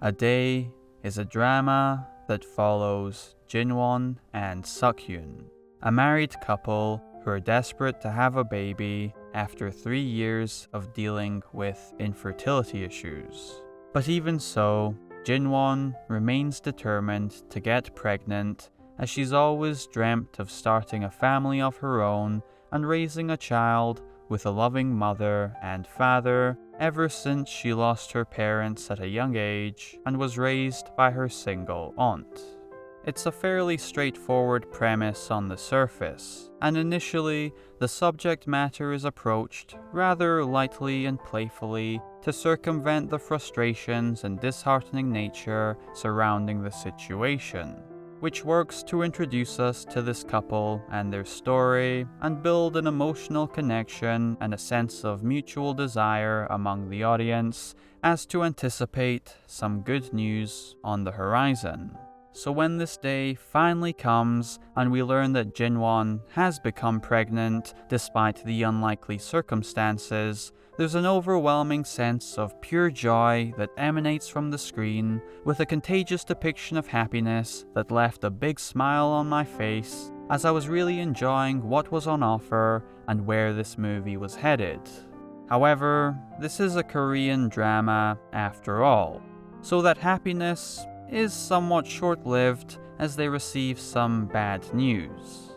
A Day is a drama that follows Jinwon and Seokhyun, a married couple who are desperate to have a baby after 3 years of dealing with infertility issues. But even so, Jinwon remains determined to get pregnant, as she's always dreamt of starting a family of her own and raising a child with a loving mother and father ever since she lost her parents at a young age and was raised by her single aunt. It's a fairly straightforward premise on the surface, and initially the subject matter is approached rather lightly and playfully to circumvent the frustrations and disheartening nature surrounding the situation, which works to introduce us to this couple and their story and build an emotional connection and a sense of mutual desire among the audience as to anticipate some good news on the horizon. So when this day finally comes and we learn that Jinwon has become pregnant despite the unlikely circumstances, there's an overwhelming sense of pure joy that emanates from the screen, with a contagious depiction of happiness that left a big smile on my face as I was really enjoying what was on offer and where this movie was headed. However, this is a Korean drama after all, so that happiness is somewhat short-lived as they receive some bad news.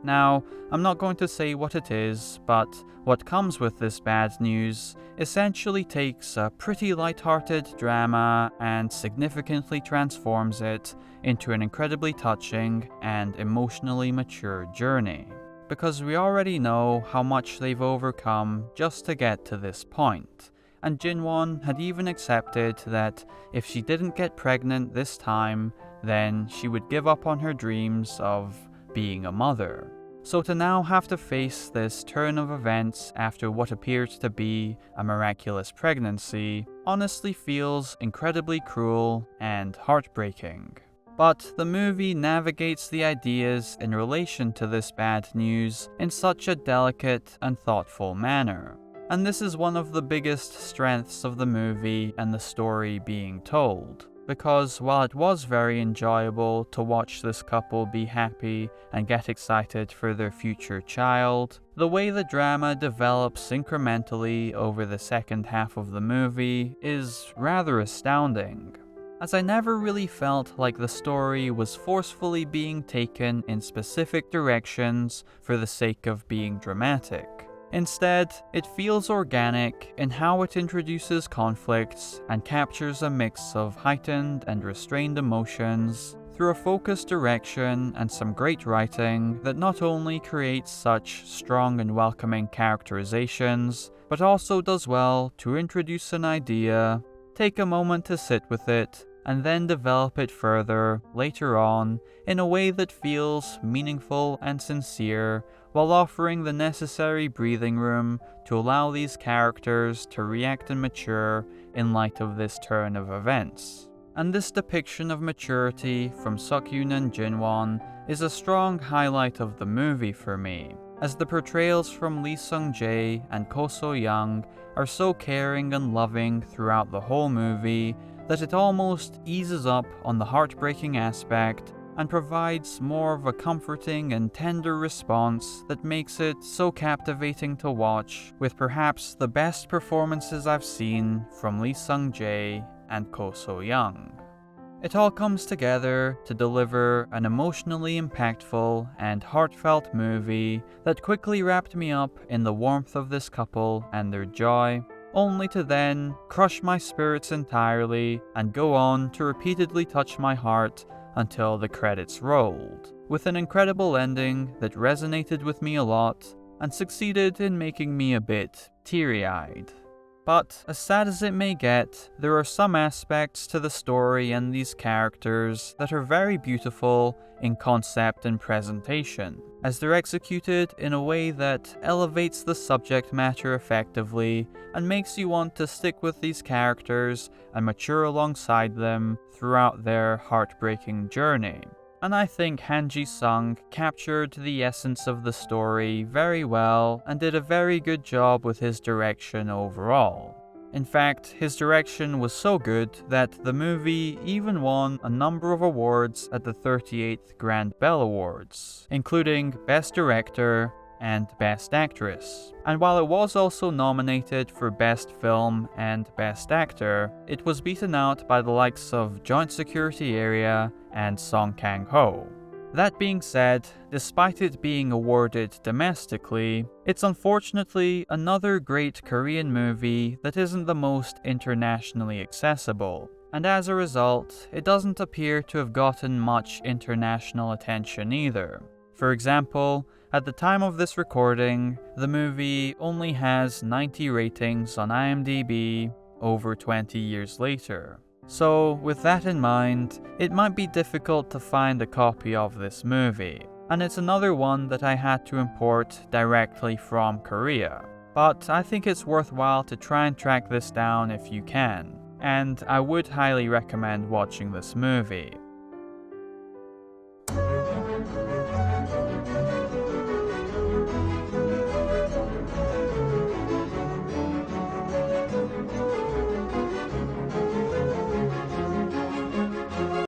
Now, I'm not going to say what it is, but what comes with this bad news essentially takes a pretty light-hearted drama and significantly transforms it into an incredibly touching and emotionally mature journey. Because we already know how much they've overcome just to get to this point. And Jinwon had even accepted that if she didn't get pregnant this time, then she would give up on her dreams of being a mother. So to now have to face this turn of events after what appears to be a miraculous pregnancy honestly feels incredibly cruel and heartbreaking. But the movie navigates the ideas in relation to this bad news in such a delicate and thoughtful manner. And this is one of the biggest strengths of the movie and the story being told, because while it was very enjoyable to watch this couple be happy and get excited for their future child, the way the drama develops incrementally over the second half of the movie is rather astounding, as I never really felt like the story was forcefully being taken in specific directions for the sake of being dramatic. Instead, it feels organic in how it introduces conflicts and captures a mix of heightened and restrained emotions through a focused direction and some great writing that not only creates such strong and welcoming characterizations, but also does well to introduce an idea, take a moment to sit with it, and then develop it further later on in a way that feels meaningful and sincere, while offering the necessary breathing room to allow these characters to react and mature in light of this turn of events. And this depiction of maturity from Seokhyun and Jinwon is a strong highlight of the movie for me, as the portrayals from Lee Sung-Jae and Ko So-young are so caring and loving throughout the whole movie that it almost eases up on the heartbreaking aspect and provides more of a comforting and tender response that makes it so captivating to watch, with perhaps the best performances I've seen from Lee Sung-Jae and Ko So-young. It all comes together to deliver an emotionally impactful and heartfelt movie that quickly wrapped me up in the warmth of this couple and their joy, only to then crush my spirits entirely and go on to repeatedly touch my heart until the credits rolled, with an incredible ending that resonated with me a lot and succeeded in making me a bit teary-eyed. But as sad as it may get, there are some aspects to the story and these characters that are very beautiful in concept and presentation, as they're executed in a way that elevates the subject matter effectively and makes you want to stick with these characters and mature alongside them throughout their heartbreaking journey. And I think Han Ji-Seung captured the essence of the story very well and did a very good job with his direction overall. In fact, his direction was so good that the movie even won a number of awards at the 38th Grand Bell Awards, including Best Director and Best Actress. And while it was also nominated for Best Film and Best Actor, it was beaten out by the likes of Joint Security Area and Song Kang-ho. That being said, despite it being awarded domestically, it's unfortunately another great Korean movie that isn't the most internationally accessible, and as a result, it doesn't appear to have gotten much international attention either. For example, at the time of this recording, the movie only has 90 ratings on IMDb over 20 years later. So, with that in mind, it might be difficult to find a copy of this movie, and it's another one that I had to import directly from Korea. But I think it's worthwhile to try and track this down if you can, and I would highly recommend watching this movie.